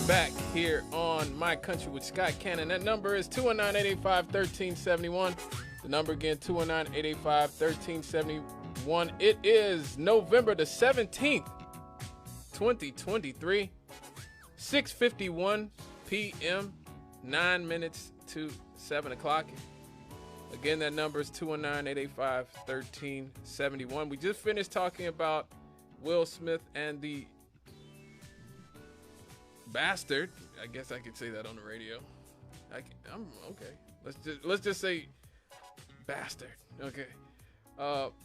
back here on My Country with Scott Cannon. That number is 219-885-1371. The number again, 219-885-1371. It is November the 17th, 2023, 6:51 p.m., 9 minutes to 7 o'clock. Again, that number is 219-885-1371. We just finished talking about Will Smith and the bastard. I guess I could say that on the radio. I'm okay. Let's just say bastard. Okay.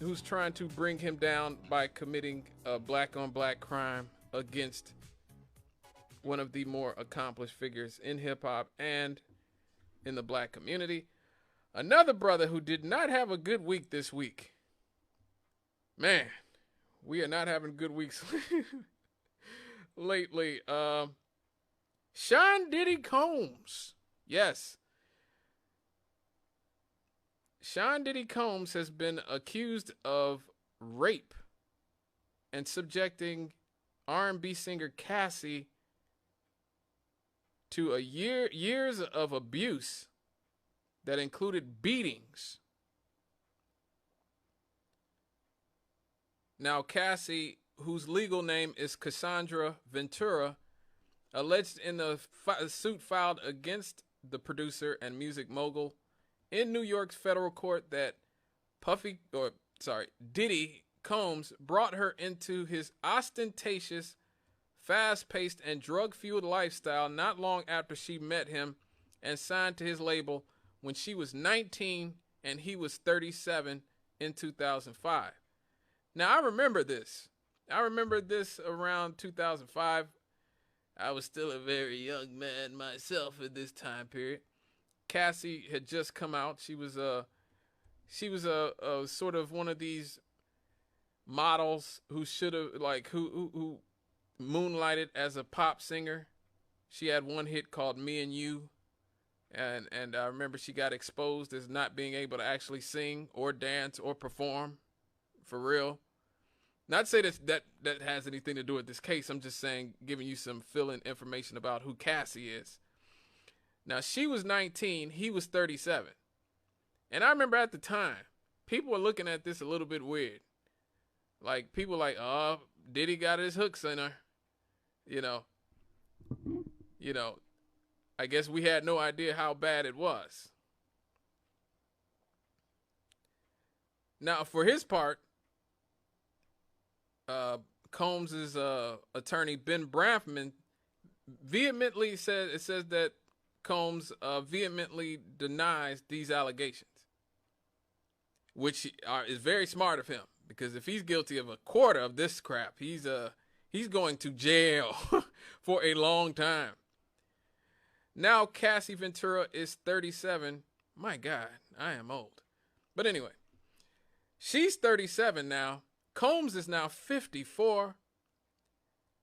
Who's trying to bring him down by committing a black-on-black crime against one of the more accomplished figures in hip-hop and in the black community. Another brother who did not have a good week this week. Man, we are not having good weeks lately. Sean Diddy Combs. Yes. Sean Diddy Combs has been accused of rape and subjecting R&B singer Cassie to years of abuse that included beatings. Now, Cassie, whose legal name is Cassandra Ventura, alleged in the suit filed against the producer and music mogul in New York's federal court that Diddy Combs brought her into his ostentatious, fast-paced, and drug-fueled lifestyle not long after she met him and signed to his label when she was 19 and he was 37 in 2005. Now, I remember this. I remember this around 2005. I was still a very young man myself at this time period. Cassie had just come out. She was a sort of one of these models who should have who moonlighted as a pop singer. She had one hit called Me and You. And I remember she got exposed as not being able to actually sing or dance or perform for real. Not to say that has anything to do with this case. I'm just saying, giving you some fill-in information about who Cassie is. Now, she was 19. He was 37. And I remember at the time, people were looking at this a little bit weird. Like, people like, oh, Diddy got his hooks in her. You know, I guess we had no idea how bad it was. Now, for his part, Combs' attorney, Ben Brafman, vehemently says that Combs vehemently denies these allegations, which is very smart of him, because if he's guilty of a quarter of this crap, he's going to jail for a long time. Now, Cassie Ventura is 37. My God, I am old. But anyway, she's 37 now. Combs is now 54.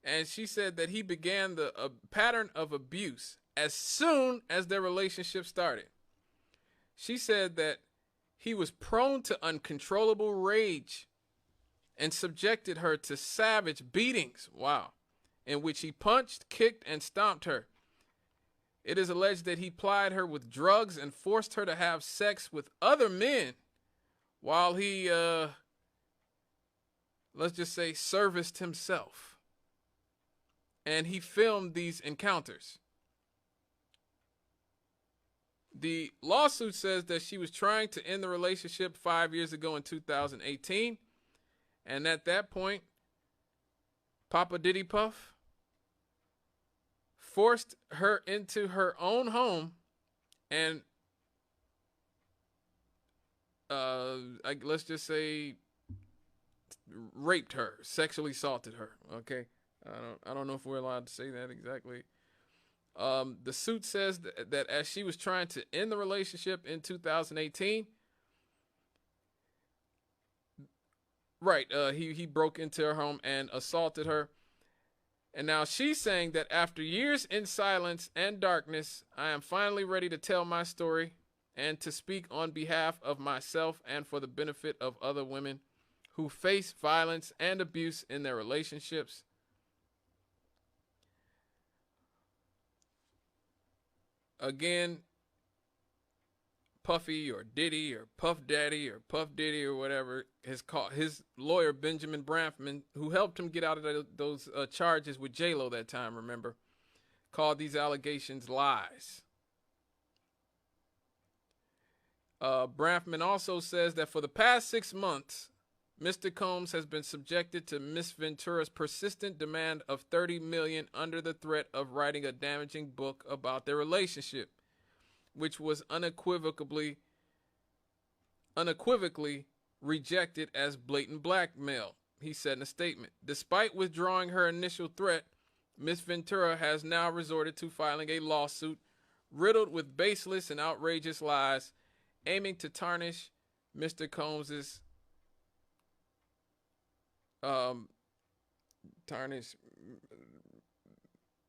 And she said that he began a pattern of abuse as soon as their relationship started. She said that he was prone to uncontrollable rage and subjected her to savage beatings. Wow. In which he punched, kicked, and stomped her. It is alleged that he plied her with drugs and forced her to have sex with other men while he, let's just say, serviced himself. And he filmed these encounters. The lawsuit says that she was trying to end the relationship 5 years ago in 2018. And at that point, Papa Diddy Puff forced her into her own home and let's just say raped her, sexually assaulted her. Okay, I don't know if we're allowed to say that exactly. The suit says that as she was trying to end the relationship in 2018, he broke into her home and assaulted her. And now she's saying that after years in silence and darkness, I am finally ready to tell my story and to speak on behalf of myself and for the benefit of other women who face violence and abuse in their relationships. again, Puffy or Diddy or Puff Daddy or Puff Diddy or whatever has called his lawyer Benjamin Bramfman, who helped him get out of those charges with J-Lo that time, remember, called these allegations lies. Bramfman also says that for the past 6 months, Mr. Combs has been subjected to Miss Ventura's persistent demand of $30 million under the threat of writing a damaging book about their relationship, which was unequivocally rejected as blatant blackmail, he said in a statement. Despite withdrawing her initial threat, Miss Ventura has now resorted to filing a lawsuit riddled with baseless and outrageous lies, aiming to tarnish Mr. Combs's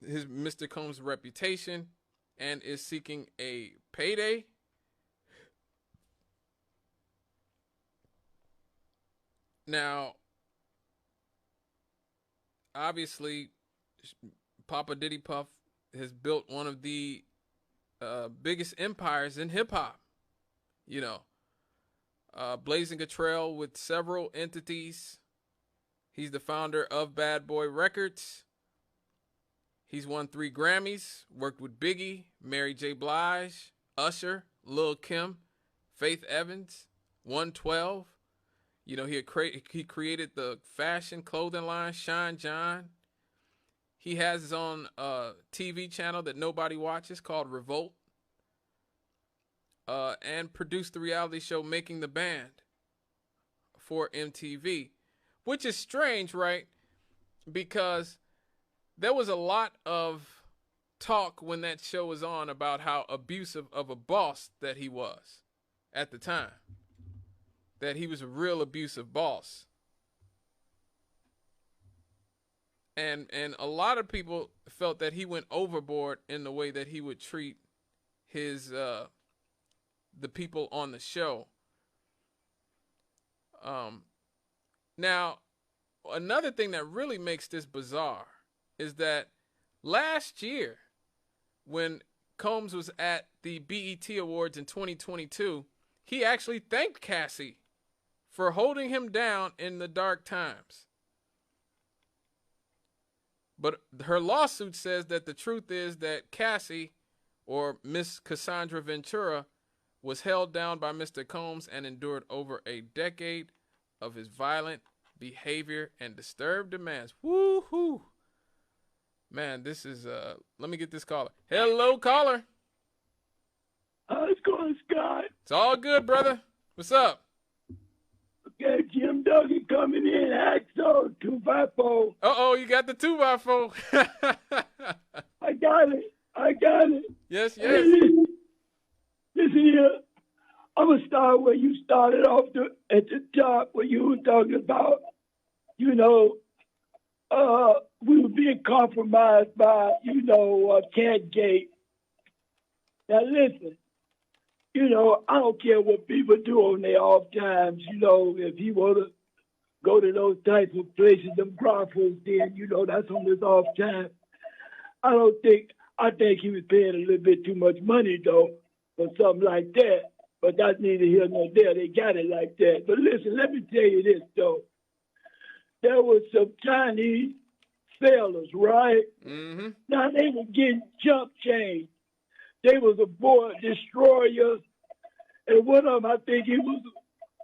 Mr. Combs' reputation, and is seeking a payday. Now, obviously, Papa Diddy Puff has built one of the biggest empires in hip hop. You know, blazing a trail with several entities. He's the founder of Bad Boy Records. He's won 3 Grammys, worked with Biggie, Mary J. Blige, Usher, Lil' Kim, Faith Evans, 112. You know, he created the fashion clothing line Shine John. He has his own TV channel that nobody watches called Revolt. And produced the reality show Making the Band for MTV. Which is strange, right? Because there was a lot of talk when that show was on about how abusive of a boss that he was at the time. That he was a real abusive boss. And a lot of people felt that he went overboard in the way that he would treat his the people on the show. Now, another thing that really makes this bizarre is that last year, when Combs was at the BET Awards in 2022, he actually thanked Cassie for holding him down in the dark times. But her lawsuit says that the truth is that Cassie, or Miss Cassandra Ventura, was held down by Mr. Combs and endured over a decade of his violent behavior and disturbed demands. Woo-hoo. Man, this is, let me get this caller. Hello, caller. How's it going, Scott? It's all good, brother. What's up? Okay, Jim Duggan coming in, Axel 254. Uh-oh, you got the 2x4. I got it. Yes. Listen here. I'm going to start where you started off at the top, where you were talking about, we were being compromised by, Catgate. Now, listen, I don't care what people do on their off times, if you want to go to those types of places, them brothels, then, that's on his off time. I think he was paying a little bit too much money, though, for something like that. But that's neither here nor there. They got it like that. But listen, let me tell you this, though. There was some Chinese sailors, right? Mm-hmm. Now, they were getting jump change. They was aboard destroyers. And one of them, I think he was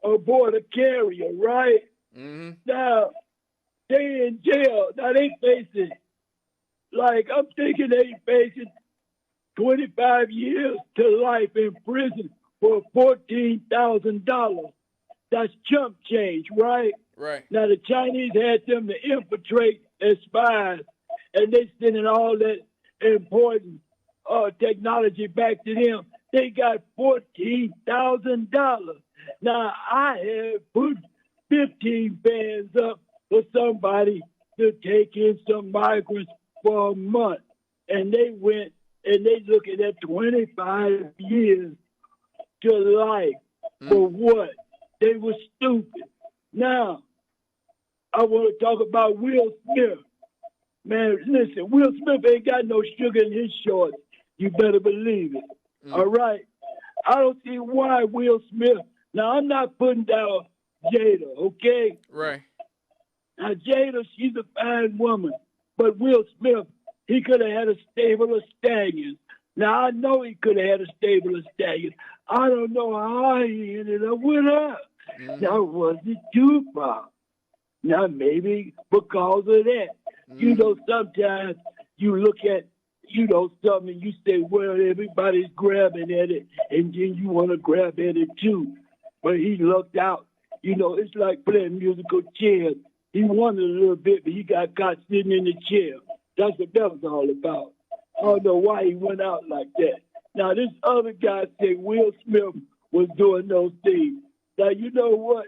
aboard a carrier, right? Mm-hmm. Now, they in jail. Now, they facing, I'm thinking they facing 25 years to life in prison for $14,000. That's chump change, right? Right. Now, the Chinese had them to infiltrate as spies, and they sending all that important technology back to them. They got $14,000. Now, I have put 15 bands up for somebody to take in some migrants for a month, and they went and they looking at 25 years to life. For what? They were stupid. Now, I want to talk about Will Smith. Man, listen, Will Smith ain't got no sugar in his shorts. You better believe it. Mm. All right. I don't see why Will Smith. Now, I'm not putting down Jada, okay? Right. Now, Jada, she's a fine woman. But Will Smith, he could have had a stable of stallions. Now, I know he could have had a stable of stallions. I don't know how he ended up with her. Mm-hmm. Now, was it Tupac? Now, maybe because of that. Mm-hmm. You know, sometimes you look at, you know, something and you say, well, everybody's grabbing at it, and then you want to grab at it too. But he lucked out. You know, it's like playing musical chairs. He won a little bit, but he got caught sitting in the chair. That's what that was all about. I don't know why he went out like that. Now, this other guy said Will Smith was doing those things. Now, you know what?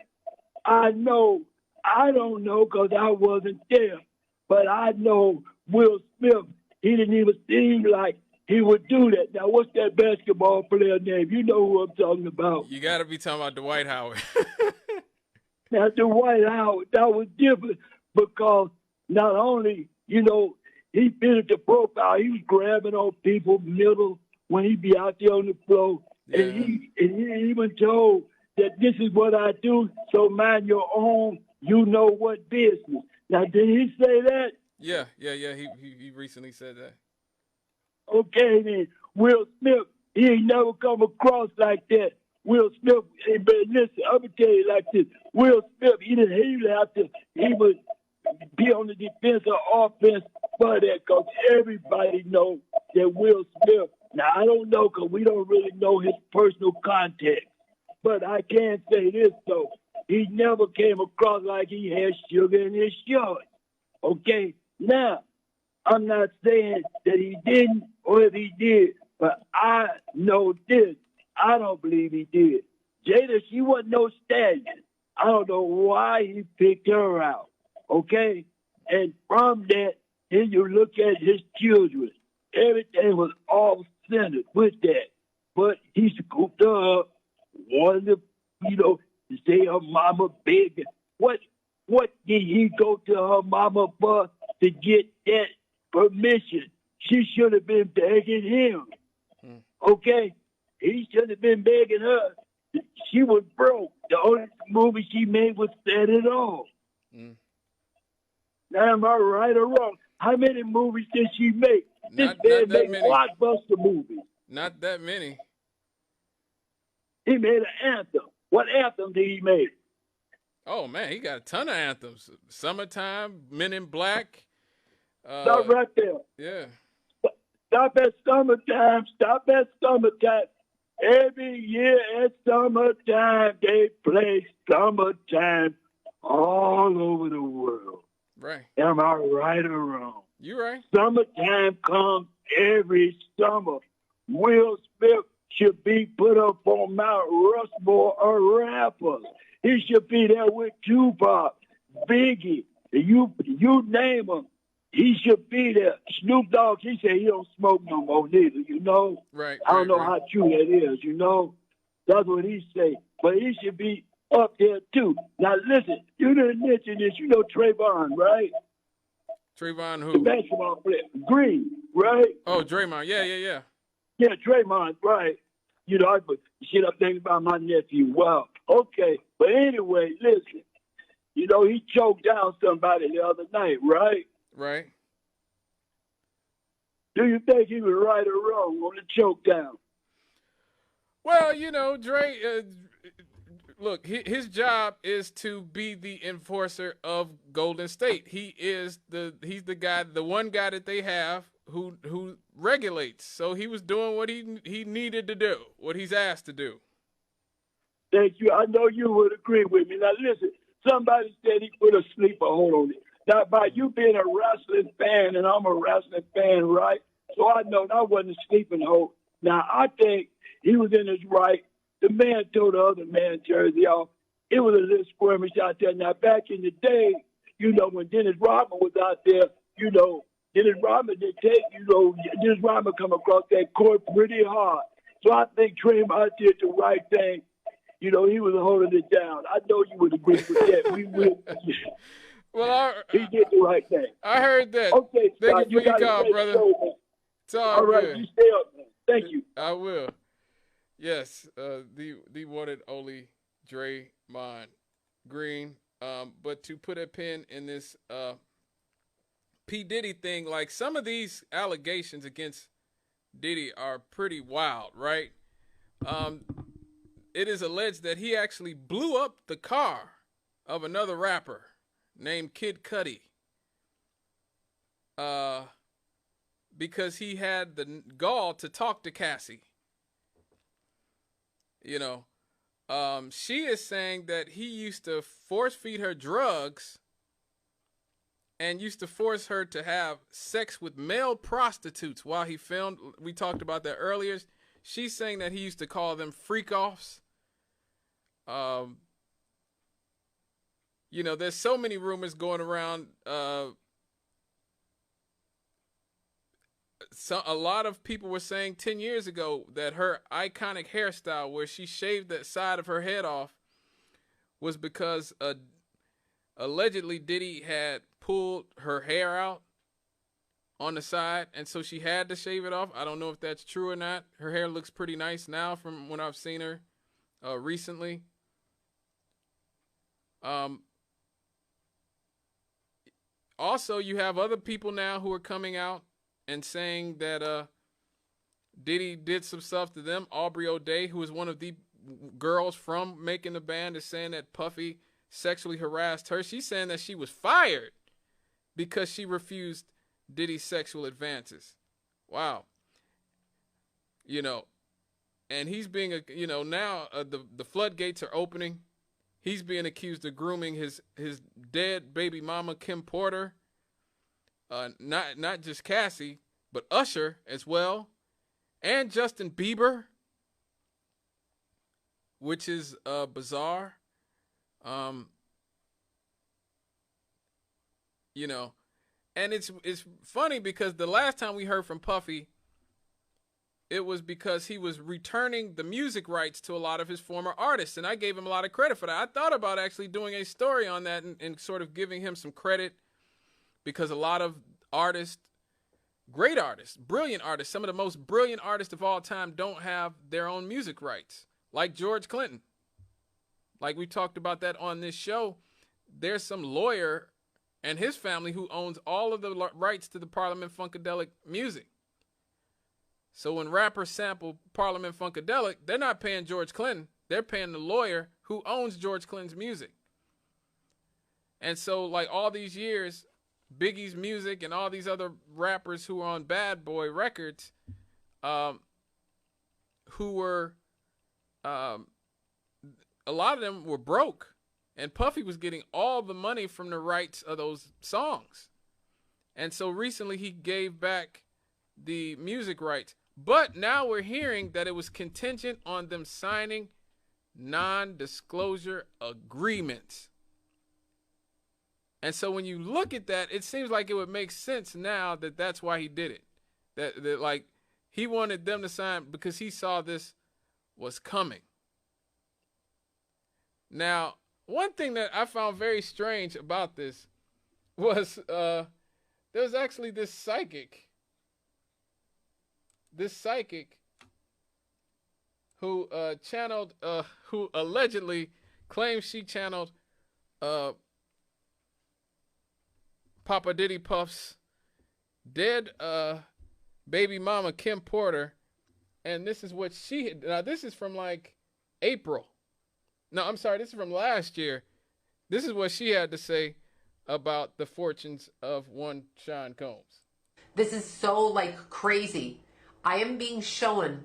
I don't know because I wasn't there. But I know Will Smith, he didn't even seem like he would do that. Now, what's that basketball player name? You know who I'm talking about. You got to be talking about Dwight Howard. Now, Dwight Howard, that was different because not only, you know, he finished the profile, he was grabbing on people middle when he be out there on the floor. Yeah. And he even told that this is what I do, so mind your own, you know what business. Now, did he say that? Yeah. He recently said that. Okay, then. Will Smith, he ain't never come across like that. Will Smith, hey, but listen, I'm going to tell you like this. Will Smith, he would be on the defense or offense for that because everybody knows that Will Smith, now I don't know because we don't really know his personal context, but I can say this though. He never came across like he had sugar in his shorts. Okay? Now, I'm not saying that he didn't or if he did, but I know this. I don't believe he did. Jada, she wasn't no stallion. I don't know why he picked her out. Okay? And from that, then you look at his children. Everything was all centered with that. But he scooped her up, wanted to, you know, to say her mama big. What did he go to her mama for to get that permission? She should have been begging him. Okay? He should have been begging her. She was broke. The only movie she made was Set It Off. Now, am I right or wrong? How many movies did she make? Not This man that made many. blockbuster movies. Not that many. He made an anthem. What anthem did he make? Oh, man, he got a ton of anthems. Summertime, Men in Black. Stop right there. Yeah. Stop at summertime. Stop at summertime. Every year at summertime, they play Summertime all over the world. Right. Am I right or wrong? You right. Summertime comes every summer. Will Smith should be put up on Mount Rushmore of rappers. He should be there with Tupac, Biggie, you name them. He should be there. Snoop Dogg, he said he don't smoke no more neither, you know? Right. I don't know how true that is, you know? That's what he say. But he should be up there too. Now listen, you didn't mention this. You know Trayvon, right? Trayvon The who? basketball player. Green, right? Oh, Draymond. Yeah. Yeah, Draymond, right. You know, I put shit up thinking about my nephew. Wow. Okay. But anyway, listen. You know, he choked down somebody the other night, right? Right. Do you think he was right or wrong on the choke down? Well, you know, Dre, look, his job is to be the enforcer of Golden State. He's the guy, the one guy that they have who regulates. So he was doing what he needed to do, what he's asked to do. Thank you. I know you would agree with me. Now listen, somebody said he put a sleeper hold on it. Now by you being a wrestling fan, and I'm a wrestling fan, right? So I know that wasn't a sleeping hold. Now I think he was in his right. The man told the other man jersey off. It was a little skirmish out there. Now back in the day, you know, when Dennis Rodman was out there, you know, Dennis Rodman come across that court pretty hard. So I think Draymond did the right thing. You know, he was holding it down. I know you would agree with that. We will. Well, he did the right thing. I heard that. Okay, Thank Scott, you for your call, brother. Show, It's all All right, good. you stay up, man. Thank you. I will. Yes, the one and only Draymond Green. But to put a pin in this P Diddy thing, like some of these allegations against Diddy are pretty wild, right? Um, it is alleged that he actually blew up the car of another rapper named Kid Cudi, uh, because he had the gall to talk to Cassie. You know, she is saying that he used to force feed her drugs and used to force her to have sex with male prostitutes while he filmed. We talked about that earlier. She's saying that he used to call them freak offs. Um, there's so many rumors going around. A lot of people were saying 10 years ago that her iconic hairstyle, where she shaved that side of her head off, was because allegedly Diddy had pulled her hair out on the side, and so she had to shave it off. I don't know if that's true or not. Her hair looks pretty nice now from when I've seen her recently. Also, you have other people now who are coming out and saying that Diddy did some stuff to them. Aubrey O'Day, who is one of the girls from Making the Band, is saying that Puffy sexually harassed her. She's saying that she was fired because she refused Diddy's sexual advances. Wow. And he's being, now the floodgates are opening. He's being accused of grooming his dead baby mama, Kim Porter. Not just Cassie, but Usher as well. And Justin Bieber, which is bizarre. And it's funny because the last time we heard from Puffy, it was because he was returning the music rights to a lot of his former artists, and I gave him a lot of credit for that. I thought about actually doing a story on that and sort of giving him some credit, because a lot of artists, great artists, brilliant artists, some of the most brilliant artists of all time don't have their own music rights, like George Clinton. Like we talked about that on this show. There's some lawyer and his family who owns all of the rights to the Parliament Funkadelic music. So when rappers sample Parliament Funkadelic, they're not paying George Clinton. They're paying the lawyer who owns George Clinton's music. And so, like, all these years, Biggie's music and all these other rappers who are on Bad Boy Records, who were, a lot of them were broke. And Puffy was getting all the money from the rights of those songs. And so recently he gave back the music rights. But now we're hearing that it was contingent on them signing non-disclosure agreements. And so when you look at that, it seems like it would make sense now that that's why he did it. That like he wanted them to sign because he saw this was coming. Now, one thing that I found very strange about this was there was actually this psychic who channeled, who allegedly claims she channeled Papa Diddy Puff's dead baby mama, Kim Porter. And this is what now this is from like April. No, I'm sorry, this is from last year. This is what she had to say about the fortunes of one Sean Combs. This is so like crazy. I am being shown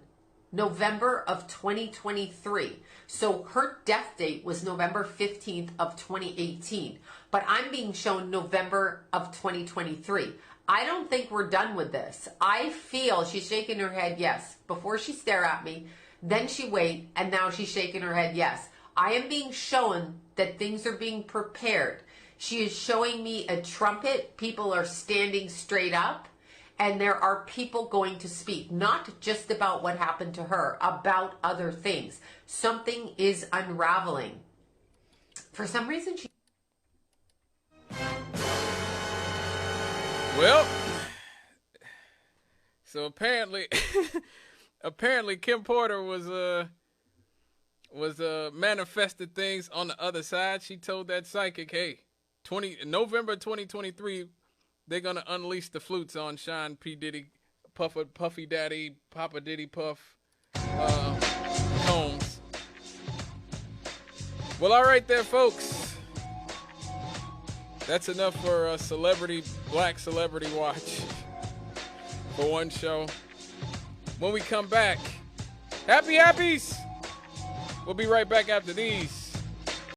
November of 2023. So her death date was November 15th of 2018. But I'm being shown November of 2023. I don't think we're done with this. I feel she's shaking her head yes. Before she stare at me, then she wait, and now she's shaking her head yes. I am being shown that things are being prepared. She is showing me a trumpet. People are standing straight up. And there are people going to speak, not just about what happened to her, about other things. Something is unraveling. For some reason, she... Well, So apparently, apparently Kim Porter was manifested things on the other side. She told that psychic, "Hey, November 2023, they're gonna unleash the flutes on Sean P. Diddy, Puffy Daddy, Papa Diddy Puff, Combs." Well, all right there, folks. That's enough for Black Celebrity Watch for one show. When we come back, happy happies. We'll be right back after these.